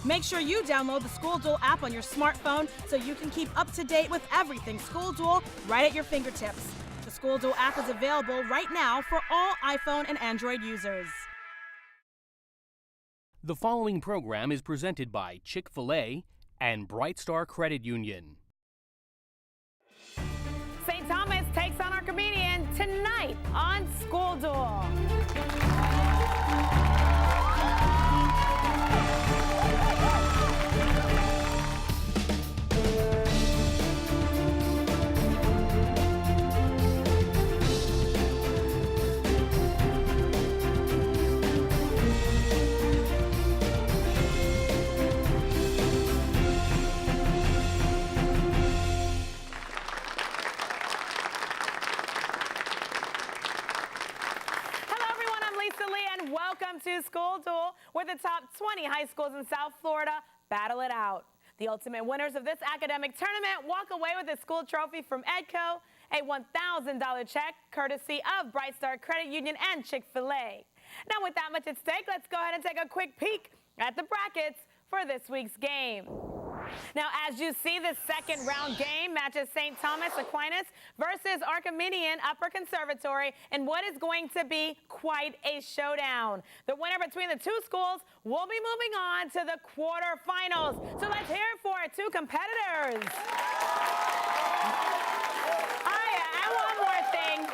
Make sure you download the School Duel app on your smartphone so you can keep up to date with everything School Duel right at your fingertips. The School Duel app is available right now for all iPhone and Android users. The following program is presented by Chick-fil-A and Bright Star Credit Union. St. Thomas takes on Archimedean tonight on School Duel. Welcome to School Duel, where the top 20 high schools in South Florida battle it out. The ultimate winners of this academic tournament walk away with a school trophy from EDCO, a $1,000 check courtesy of Bright Star Credit Union and Chick-fil-A. Now, with that much at stake, let's go ahead and take a quick peek at the brackets for this week's game. Now, as you see, the second round game matches St. Thomas Aquinas versus Archimedean Upper Conservatory in what is going to be quite a showdown. The winner between the two schools will be moving on to the quarterfinals. So let's hear it for our two competitors. And one more thing.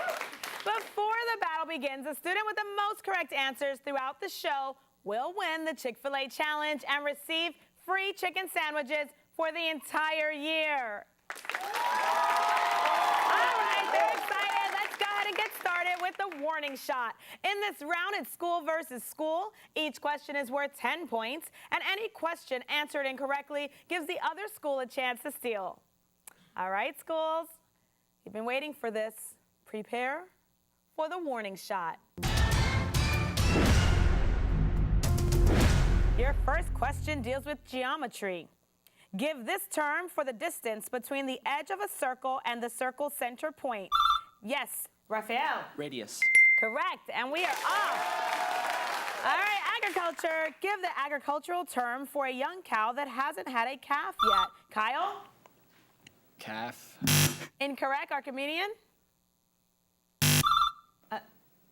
Before the battle begins, the student with the most correct answers throughout the show will win the Chick-fil-A challenge and receive free chicken sandwiches for the entire year. All right, they're excited. Let's go ahead and get started with the warning shot. In this round, it's school versus school. Each question is worth 10 points, and any question answered incorrectly gives the other school a chance to steal. All right, schools, you've been waiting for this. Prepare for the warning shot. Your first question deals with geometry. Give this term for the distance between the edge of a circle and the circle's center point. Yes, Raphael. Radius. Correct, and we are off. All right, agriculture. Give the agricultural term for a young cow that hasn't had a calf yet. Kyle? Calf. Incorrect, Archimedean.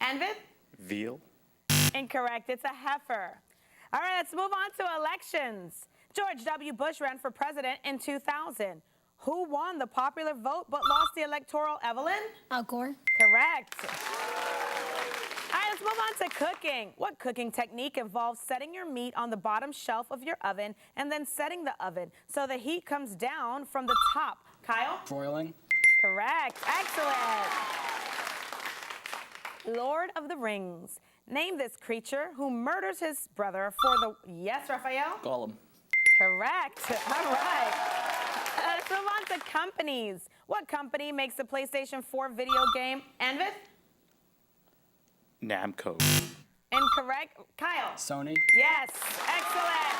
Anvid? Veal. Incorrect, it's a heifer. All right, let's move on to elections. George W. Bush ran for president in 2000. Who won the popular vote but lost the electoral? Evelyn? Al Gore. Correct. All right, let's move on to cooking. What cooking technique involves setting your meat on the bottom shelf of your oven and then setting the oven so the heat comes down from the top? Kyle? Broiling. Correct. Excellent. Lord of the Rings. Name this creature who murders his brother for the... Yes, Raphael? Gollum. Correct. All right. Let's move on to companies. What company makes the PlayStation 4 video game? Anvid? Namco. Incorrect. Kyle? Sony. Yes. Excellent.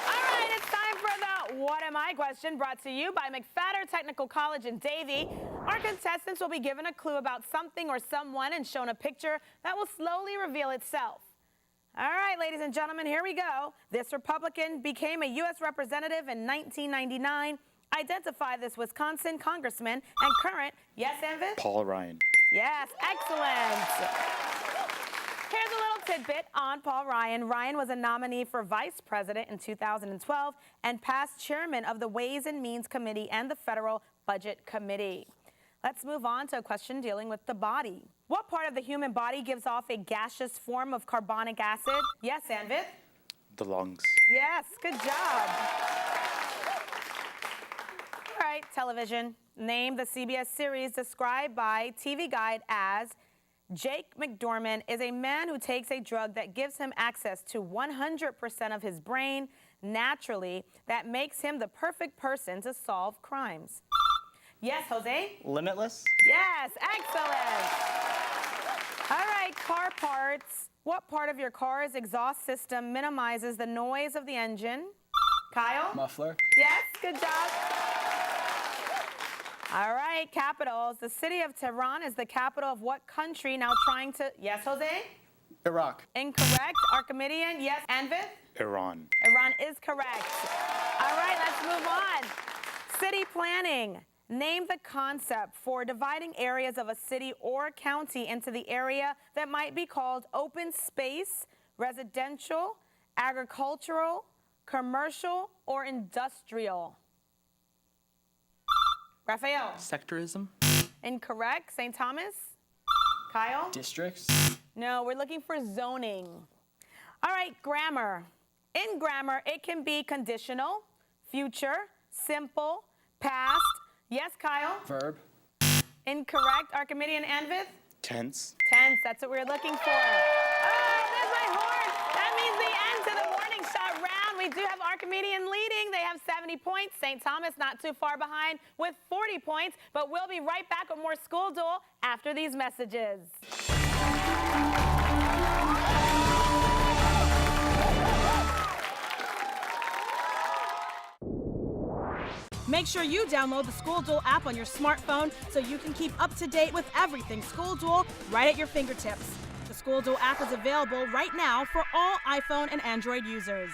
All right, it's time for the What Am I question, brought to you by McFadder Technical College in Davie. Our contestants will be given a clue about something or someone and shown a picture that will slowly reveal itself. All right, ladies and gentlemen, here we go. This Republican became a U.S. representative in 1999. Identify this Wisconsin congressman and current, yes, Anvid? Paul Ryan. Yes, excellent. Here's a little tidbit on Paul Ryan. Ryan was a nominee for vice president in 2012 and past chairman of the Ways and Means Committee and the Federal Budget Committee. Let's move on to a question dealing with the body. What part of the human body gives off a gaseous form of carbonic acid? Yes, Anvid? The lungs. Yes, good job. All right, television. Name the CBS series described by TV Guide as Jake McDormand is a man who takes a drug that gives him access to 100% of his brain naturally that makes him the perfect person to solve crimes. Yes, Jose? Limitless. Yes, excellent. All right, car parts. What part of your car's exhaust system minimizes the noise of the engine? Kyle? Muffler. Yes, good job. All right, capitals. The city of Tehran is the capital of what country now trying to... Yes, Jose? Iraq. Incorrect. Archimedean, yes. Anvith? Iran. Iran is correct. All right, let's move on. City planning. Name the concept for dividing areas of a city or county into the area that might be called open space, residential, agricultural, commercial, or industrial. Raphael? Sectorism. Incorrect. St. Thomas? Kyle? Districts. No, we're looking for zoning. All right, grammar. In grammar, it can be conditional, future, simple, past. Yes, Kyle? Verb. Incorrect. Archimedean Anvith? Tense. Tense, that's what we're looking for. Oh, there's my horn. That means the end to the morning shot round. We do have Archimedean leading. They have 70 points. St. Thomas not too far behind with 40 points. But we'll be right back with more School Duel after these messages. Make sure you download the School Duel app on your smartphone so you can keep up to date with everything School Duel right at your fingertips. The School Duel app is available right now for all iPhone and Android users.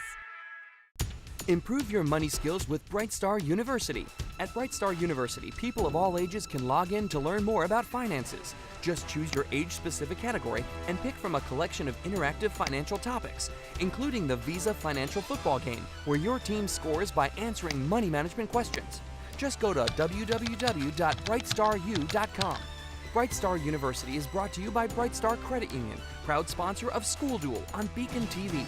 Improve your money skills with Brightstar University. At Brightstar University, people of all ages can log in to learn more about finances. Just choose your age-specific category and pick from a collection of interactive financial topics, including the Visa Financial Football Game, where your team scores by answering money management questions. Just go to www.brightstaru.com. Brightstar University is brought to you by Brightstar Credit Union, proud sponsor of School Duel on BECON-TV.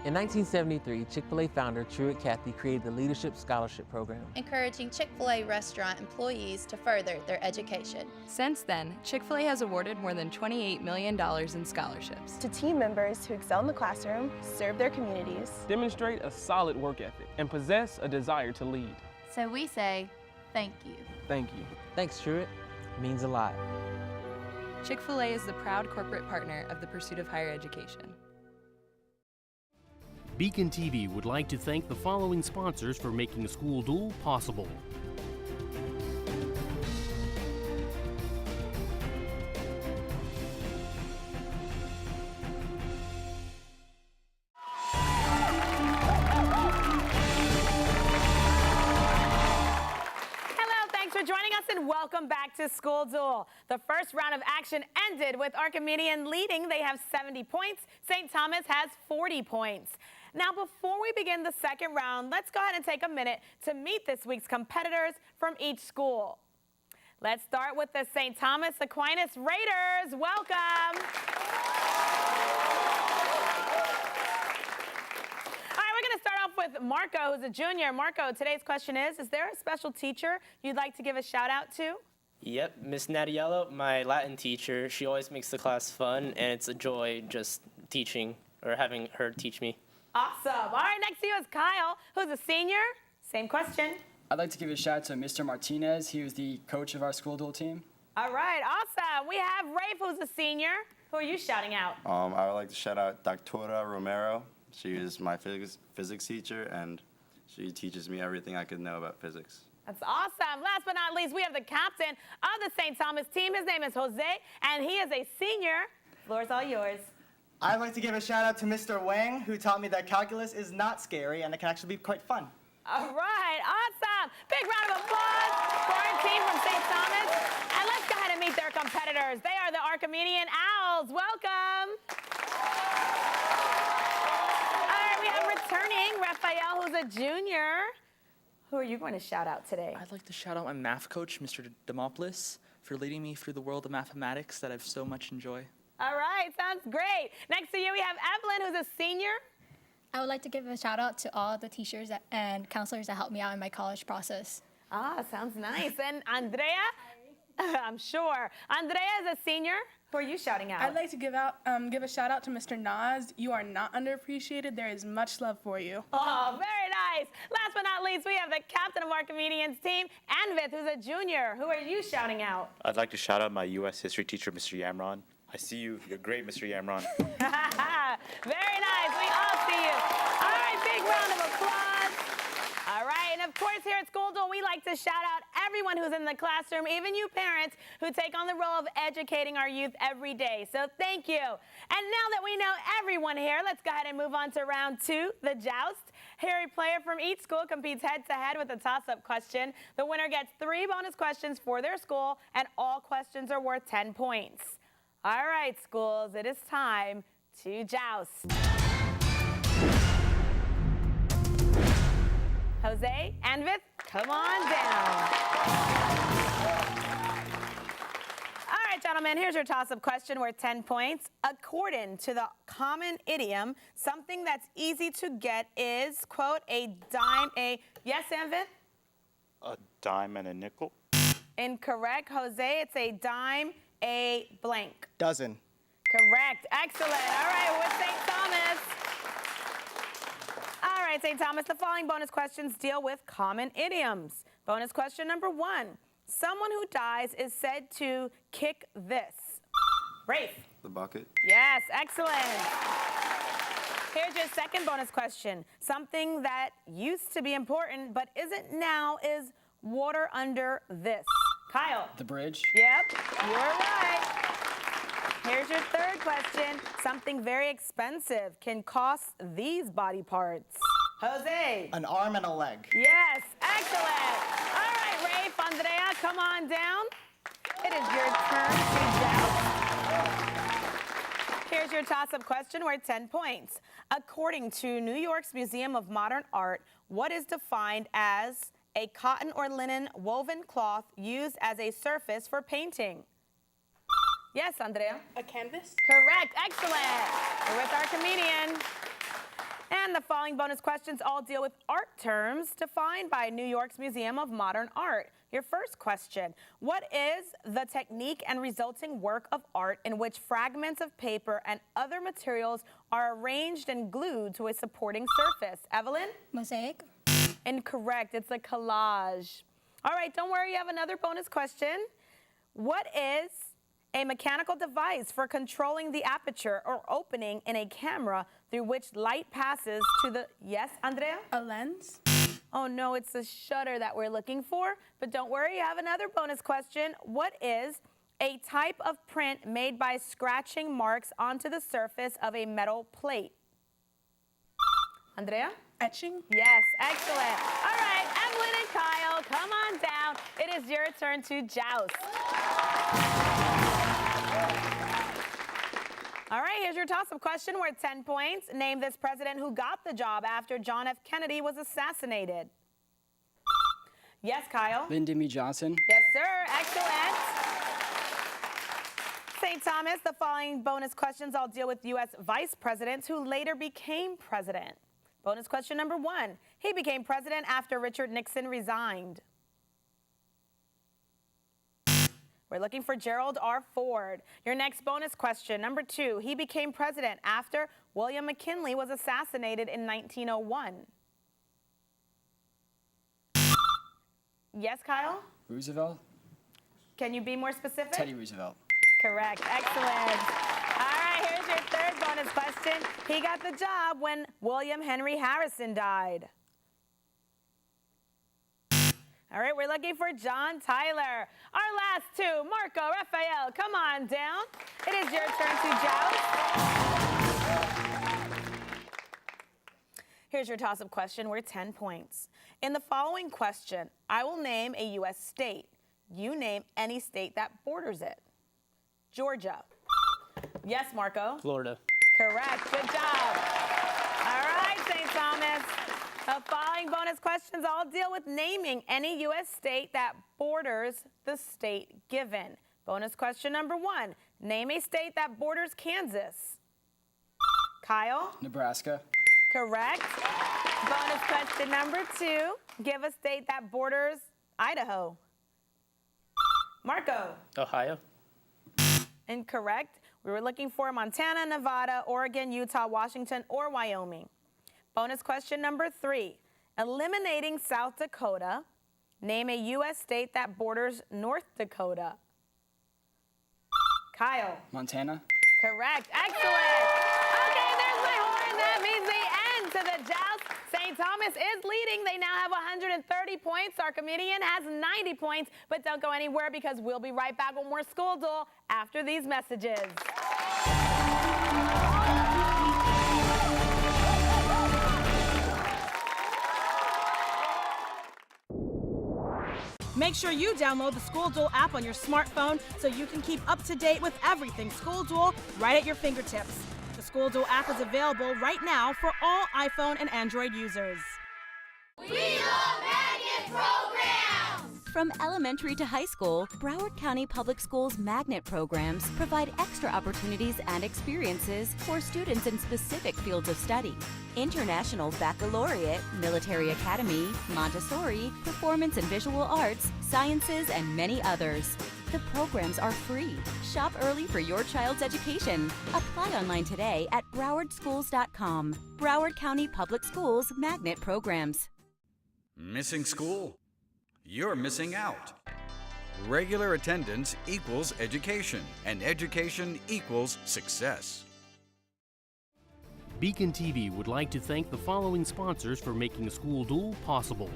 In 1973, Chick-fil-A founder Truett Cathy created the Leadership Scholarship Program, encouraging Chick-fil-A restaurant employees to further their education. Since then, Chick-fil-A has awarded more than $28 million in scholarships to team members who excel in the classroom, serve their communities, demonstrate a solid work ethic, and possess a desire to lead. So we say, thank you. Thank you. Thanks, Truett. It means a lot. Chick-fil-A is the proud corporate partner of the pursuit of higher education. BECON-TV would like to thank the following sponsors for making School Duel possible. Joining us and welcome back to School Duel. The first round of action ended with Archimedean leading. They have 70 points. St. Thomas has 40 points. Now, before we begin the second round, let's go ahead and take a minute to meet this week's competitors from each school. Let's start with the St. Thomas Aquinas Raiders. Welcome. Start off with Marco, who's a junior. Marco, today's question is there a special teacher you'd like to give a shout out to? Yep, Miss Nadiello, my Latin teacher. She always makes the class fun, and it's a joy just teaching or having her teach me. Awesome. All right, next to you is Kyle, who's a senior. Same question. I'd like to give a shout out to Mr. Martinez. He was the coach of our School Duel team. All right, awesome. We have Rafe, who's a senior. Who are you shouting out? I would like to shout out Doctora Romero. She is my physics teacher, and she teaches me everything I could know about physics. That's awesome. Last but not least, we have the captain of the St. Thomas team. His name is Jose, and he is a senior. Floor's all yours. I'd like to give a shout out to Mr. Wang, who taught me that calculus is not scary and it can actually be quite fun. All right, awesome. Big round of applause for our team from St. Thomas. And let's go ahead and meet their competitors. They are the Archimedean Owls. Welcome. Returning, Raphael, who's a junior. Who are you going to shout out today? I'd like to shout out my math coach, Mr. Demopoulos, for leading me through the world of mathematics that I've so much enjoy. All right, sounds great. Next to you, we have Evelyn, who's a senior. I would like to give a shout out to all the teachers and counselors that helped me out in my college process. Ah, sounds nice. And Andrea? I'm sure. Andrea is a senior. Who are you shouting out? I'd like to give a shout out to Mr. Nas. You are not underappreciated. There is much love for you. Oh, very nice. Last but not least, we have the captain of Archimedean's team, Anvith, who's a junior. Who are you shouting out? I'd like to shout out my U.S. history teacher, Mr. Yamron. I see you. You're great, Mr. Yamron. Very nice. We all see you. All right, big round of applause. All right, and of course, here at School Duel, we like to shout out everyone everyone who's in the classroom, even you parents who take on the role of educating our youth every day. So thank you. And now that we know everyone here, let's go ahead and move on to round 2, the joust. Here, a player from each school competes head-to-head with a toss-up question. The winner gets 3 bonus questions for their school, and all questions are worth 10 points. All right, schools, it is time to joust. Jose and Vith, come on down. All right, gentlemen, here's your toss-up question worth 10 points. According to the common idiom, something that's easy to get is, quote, a dime, yes, Anvith? A dime and a nickel. Incorrect, Jose. It's a dime, a blank. Dozen. Correct. Excellent. All right, with St. Thomas. All right, St. Thomas, the following bonus questions deal with common idioms. Bonus question number 1. Someone who dies is said to kick this. Rafe. The bucket. Yes, excellent. Here's your second bonus question. Something that used to be important but isn't now is water under this. Kyle. The bridge. Yep, you're right. Here's your third question. Something very expensive can cost these body parts. Jose. An arm and a leg. Yes, excellent. All right, Rafe, Andrea, come on down. It is your turn to joust. Here's your toss-up question worth 10 points. According to New York's Museum of Modern Art, what is defined as a cotton or linen woven cloth used as a surface for painting? Yes, Andrea. A canvas? Correct. Excellent. We're with our comedian. And the following bonus questions all deal with art terms defined by New York's Museum of Modern Art. Your first question, what is the technique and resulting work of art in which fragments of paper and other materials are arranged and glued to a supporting surface? Evelyn? Mosaic. Incorrect. It's a collage. All right, don't worry, you have another bonus question. What is a mechanical device for controlling the aperture or opening in a camera through which light passes to the... Yes, Andrea? A lens? Oh, no, it's the shutter that we're looking for. But don't worry, you have another bonus question. What is a type of print made by scratching marks onto the surface of a metal plate? Andrea? Etching? Yes, excellent. All right, Evelyn and Kyle, come on down. It is your turn to joust. All right, here's your toss-up question worth 10 points. Name this president who got the job after John F. Kennedy was assassinated. Yes, Kyle? Lyndon B. Johnson. Yes, sir. Excellent. St. Thomas, the following bonus questions all deal with U.S. vice presidents who later became president. Bonus question number 1. He became president after Richard Nixon resigned. We're looking for Gerald R. Ford. Your next bonus question, number 2. He became president after William McKinley was assassinated in 1901. Yes, Kyle? Roosevelt. Can you be more specific? Teddy Roosevelt. Correct. Excellent. All right, here's your third bonus question. He got the job when William Henry Harrison died. All right, we're looking for John Tyler. Our last 2, Marco, Raphael, come on down. It is your turn to joust. Here's your toss-up question worth 10 points. In the following question, I will name a U.S. state. You name any state that borders it. Georgia. Yes, Marco? Florida. Correct. Good job. All right, St. Thomas. The following bonus questions all deal with naming any U.S. state that borders the state given. Bonus question number 1. Name a state that borders Kansas. Kyle? Nebraska. Correct. Bonus question number 2. Give a state that borders Idaho. Marco? Ohio. Incorrect. We were looking for Montana, Nevada, Oregon, Utah, Washington, or Wyoming. Bonus question number 3. Eliminating South Dakota, name a U.S. state that borders North Dakota. Kyle? Montana. Correct. Excellent. Okay, there's my horn. That means the end to the joust. St. Thomas is leading. They now have 130 points. Archimedean has 90 points. But don't go anywhere because we'll be right back with more School Duel after these messages. Make sure you download the School Duel app on your smartphone so you can keep up to date with everything School Duel right at your fingertips. The School Duel app is available right now for all iPhone and Android users. We love magnet programs! From elementary to high school, Broward County Public Schools magnet programs provide extra opportunities and experiences for students in specific fields of study. International Baccalaureate, Military Academy, Montessori, Performance and Visual Arts, Sciences, and many others. The programs are free. Shop early for your child's education. Apply online today at browardschools.com. Broward County Public Schools magnet programs. Missing school? You're missing out. Regular attendance equals education, and education equals success. BECON-TV would like to thank the following sponsors for making School Duel possible.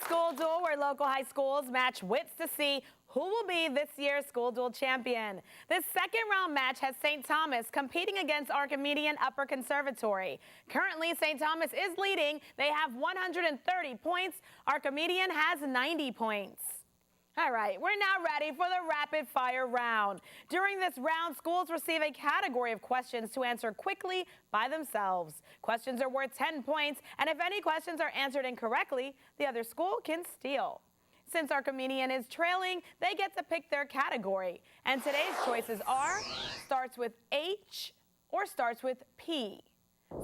School Duel, where local high schools match wits to see who will be this year's School Duel champion. This second round match has St. Thomas competing against Archimedean Upper Conservatory. Currently, St. Thomas is leading. They have 130 points. Archimedean has 90 points. All right, we're now ready for the rapid fire round. During this round, schools receive a category of questions to answer quickly by themselves. Questions are worth 10 points, and if any questions are answered incorrectly, the other school can steal. Since Archimedean is trailing, they get to pick their category. And today's choices are starts with H or starts with P.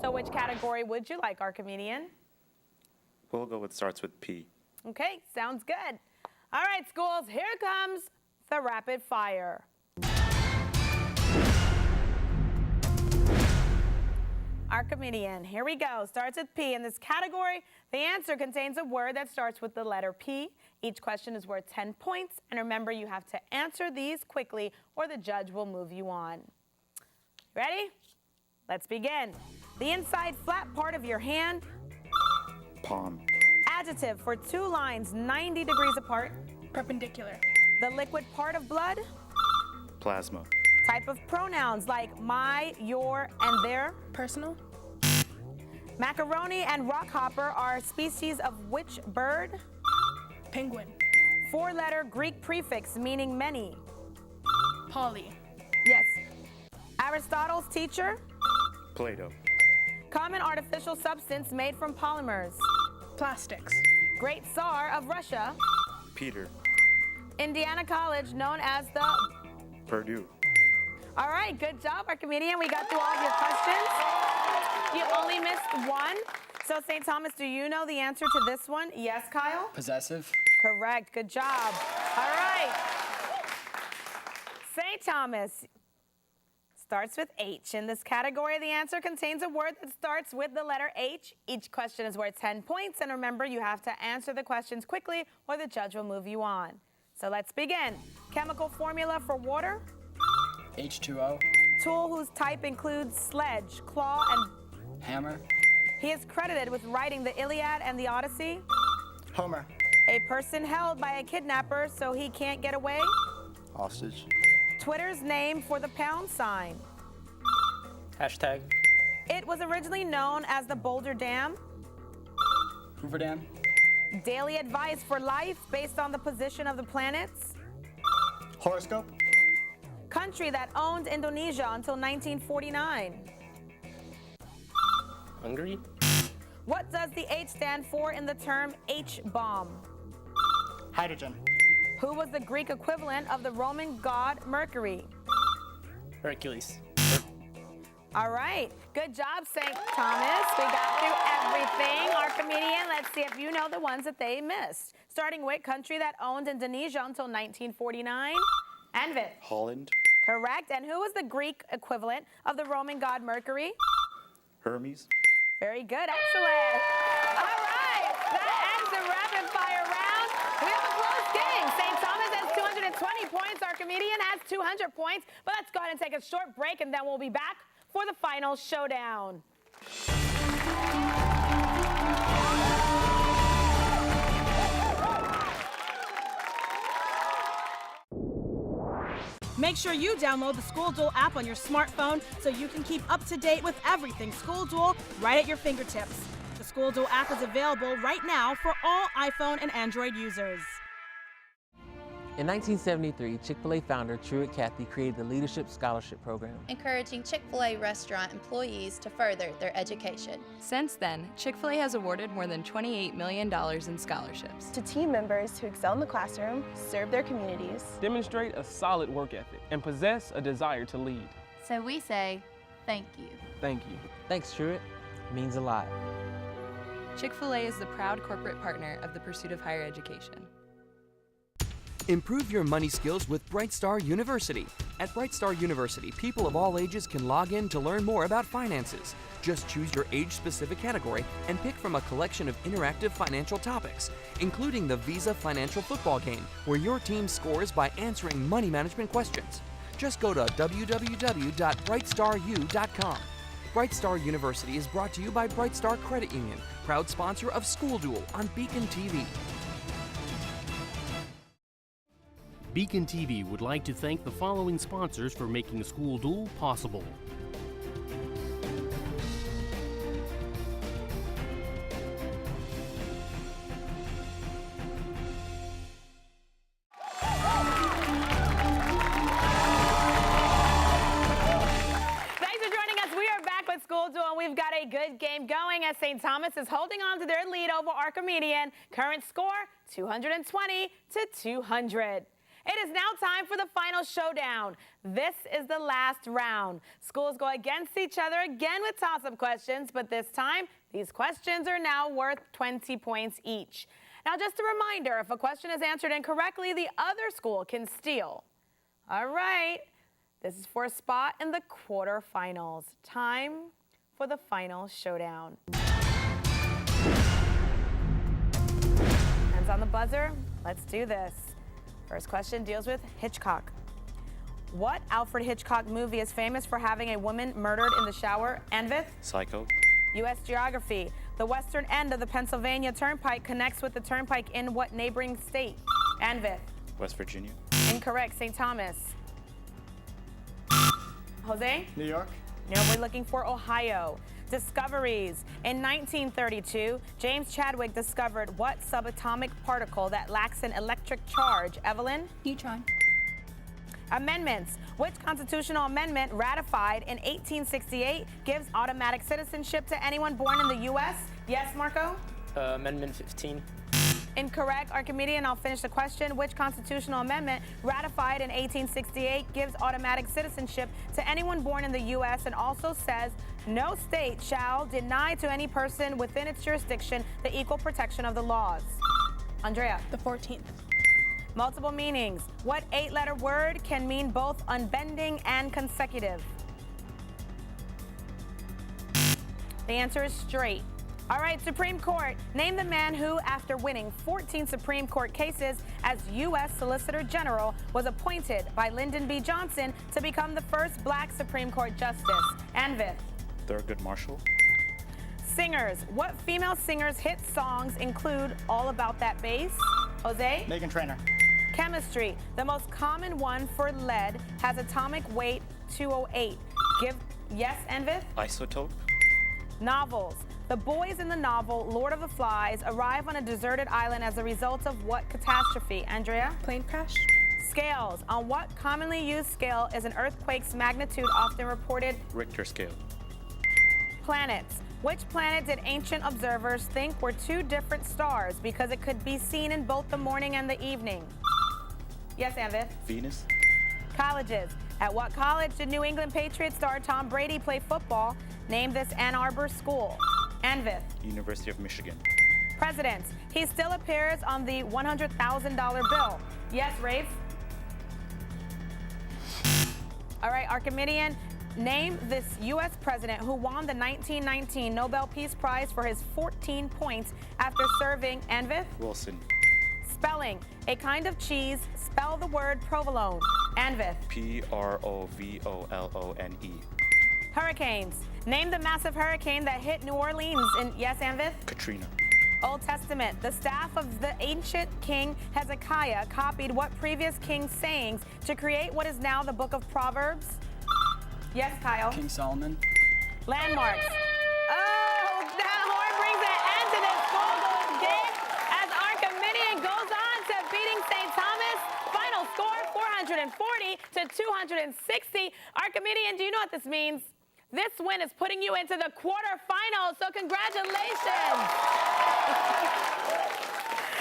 So which category would you like, Archimedean? We'll go with starts with P. Okay, sounds good. All right, schools, here comes the rapid fire. Archimedean, here we go. Starts with P. In this category, the answer contains a word that starts with the letter P. Each question is worth 10 points. And remember, you have to answer these quickly or the judge will move you on. Ready? Let's begin. The inside flat part of your hand. Palm. Adjective for two lines 90 degrees apart. Perpendicular. The liquid part of blood. Plasma. Type of pronouns like my, your, and their. Personal. Macaroni and rockhopper are species of which bird? Penguin. Four-letter Greek prefix meaning many. Poly. Yes. Aristotle's teacher? Plato. Common artificial substance made from polymers. Plastics. Great Tsar of Russia. Peter. Indiana College known as the? Purdue. All right, good job, Archimedean. We got through all of your questions. You only missed one. So, St. Thomas, do you know the answer to this one? Yes, Kyle? Possessive. Correct. Good job. All right. St. Thomas starts with H. In this category, the answer contains a word that starts with the letter H. Each question is worth 10 points. And remember, you have to answer the questions quickly or the judge will move you on. So let's begin. Chemical formula for water? H2O. Tool whose type includes sledge, claw, and Hammer. He is credited with writing the Iliad and the Odyssey. Homer. A person held by a kidnapper so he can't get away. Hostage. Twitter's name for the pound sign. Hashtag. It was originally known as the Boulder Dam. Hoover Dam. Daily advice for life based on the position of the planets. Horoscope. Country that owned Indonesia until 1949. Hungary. What does the H stand for in the term H-bomb? Hydrogen. Who was the Greek equivalent of the Roman god Mercury? Hercules. All right. Good job, St. Thomas. We got through everything. Archimedean, let's see if you know the ones that they missed. Starting with country that owned Indonesia until 1949. Anvit. Holland. Correct. And who was the Greek equivalent of the Roman god Mercury? Hermes. Very good. Excellent. All right. That ends the rapid fire round. We have a close game. St. Thomas has 220 points. Archimedean has 200 points. But let's go ahead and take a short break, and then we'll be back for the final showdown. Make sure you download the School Duel app on your smartphone so you can keep up to date with everything School Duel right at your fingertips. The School Duel app is available right now for all iPhone and Android users. In 1973, Chick-fil-A founder Truett Cathy created the Leadership Scholarship Program, encouraging Chick-fil-A restaurant employees to further their education. Since then, Chick-fil-A has awarded more than $28 million in scholarships To team members who excel in the classroom, serve their communities, demonstrate a solid work ethic, and possess a desire to lead. So we say, thank you. Thank you. Thanks, Truett. It means a lot. Chick-fil-A is the proud corporate partner of the pursuit of higher education. Improve your money skills with Bright Star University. At Bright Star University, people of all ages can log in to learn more about finances. Just choose your age-specific category and pick from a collection of interactive financial topics, including the Visa Financial Football Game, where your team scores by answering money management questions. Just go to www.brightstaru.com. Bright Star University is brought to you by Bright Star Credit Union, proud sponsor of School Duel on BECON-TV. BECON-TV would like to thank the following sponsors for making School Duel possible. Thanks for joining us. We are back with School Duel, and we've got a good game going as St. Thomas is holding on to their lead over Archimedean. Current score, 220 to 200. It is now time for the final showdown. This is the last round. Schools go against each other again with toss-up questions, but this time, these questions are now worth 20 points each. Now, just a reminder, if a question is answered incorrectly, the other school can steal. All right, this is for a spot in the quarterfinals. Time for the final showdown. Hands on the buzzer, let's do this. First question deals with Hitchcock. What Alfred Hitchcock movie is famous for having a woman murdered in the shower? Anvith? Psycho. U.S. geography. The western end of the Pennsylvania Turnpike connects with the Turnpike in what neighboring state? Anvith? West Virginia. Incorrect. St. Thomas. Jose? New York. No, we're looking for Ohio. Discoveries. In 1932, James Chadwick discovered what subatomic particle that lacks an electric charge? Evelyn? Neutron. Amendments. Which constitutional amendment ratified in 1868 gives automatic citizenship to anyone born in the U.S.? Yes, Marco? Amendment 15. Incorrect. Archimedean, I'll finish the question. Which constitutional amendment ratified in 1868 gives automatic citizenship to anyone born in the U.S. and also says no state shall deny to any person within its jurisdiction the equal protection of the laws? Andrea? The 14th. Multiple meanings. What 8-letter word can mean both unbending and consecutive? The answer is straight. All right, Supreme Court. Name the man who, after winning 14 Supreme Court cases as U.S. Solicitor General, was appointed by Lyndon B. Johnson to become the first black Supreme Court justice. Anvith? Thurgood Marshall. Singers. What female singers' hit songs include All About That Bass? Jose? Meghan Trainor. Chemistry. The most common one for lead has atomic weight 208. Give yes, Anvith? Isotope. Novels. The boys in the novel Lord of the Flies arrive on a deserted island as a result of what catastrophe? Andrea? Plane crash. Scales. On what commonly used scale is an earthquake's magnitude often reported? Richter scale. Planets. Which planet did ancient observers think were two different stars because it could be seen in both the morning and the evening? Yes, Anvith? Venus. Colleges. At what college did New England Patriots star Tom Brady play football? Name this Ann Arbor school. Anvith? University of Michigan. Presidents. He still appears on the $100,000 bill. Yes, Rafe? All right, Archimedean. Name this U.S. president who won the 1919 Nobel Peace Prize for his 14 points after serving Anvith. Wilson. Spelling. A kind of cheese. Spell the word provolone. Anvith. Provolone. Hurricanes. Name the massive hurricane that hit New Orleans in, yes, Anvith? Katrina. Old Testament. The staff of the ancient king Hezekiah copied what previous king's sayings to create what is now the book of Proverbs? Yes, Kyle. King Solomon. Landmarks. Oh, that horn brings an end to this School Duel game as Archimedean goes on to beating St. Thomas. Final score 440 to 260. Archimedean, do you know what this means? This win is putting you into the quarterfinals, so congratulations.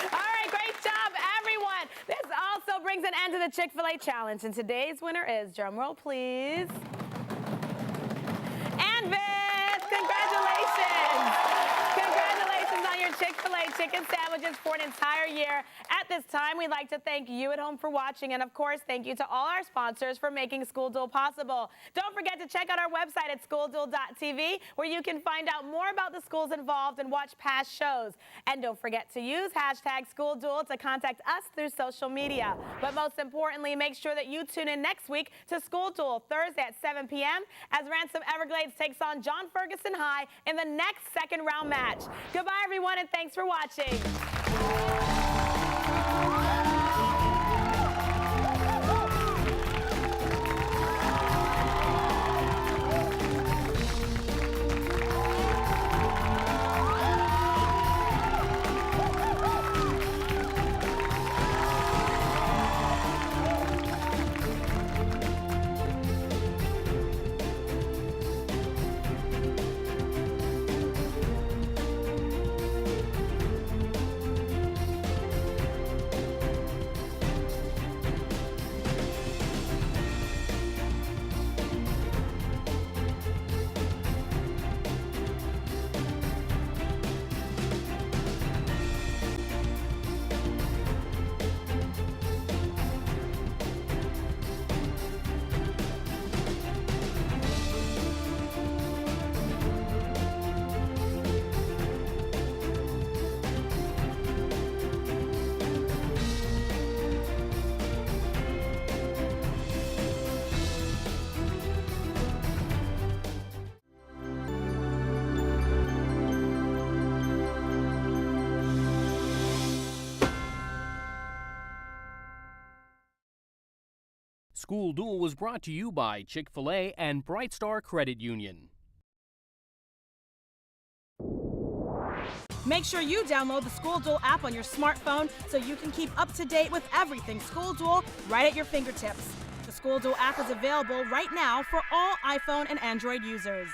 All right, great job, everyone. This also brings an end to the Chick-fil-A Challenge, and today's winner is, drumroll please, Anvith. Congratulations. Congratulations on your Chick-fil-A chicken sandwiches for an entire year. At this time, we'd like to thank you at home for watching, and of course, thank you to all our sponsors for making School Duel possible. Don't forget to check out our website at schoolduel.tv, where you can find out more about the schools involved and watch past shows. And don't forget to use #SchoolDuel to contact us through social media. But most importantly, make sure that you tune in next week to School Duel Thursday at 7 p.m. as Ransom Everglades takes on John Ferguson High in the next second round match. Goodbye, everyone, and thanks for watching. School Duel was brought to you by Chick-fil-A and Bright Star Credit Union. Make sure you download the School Duel app on your smartphone so you can keep up to date with everything School Duel right at your fingertips. The School Duel app is available right now for all iPhone and Android users.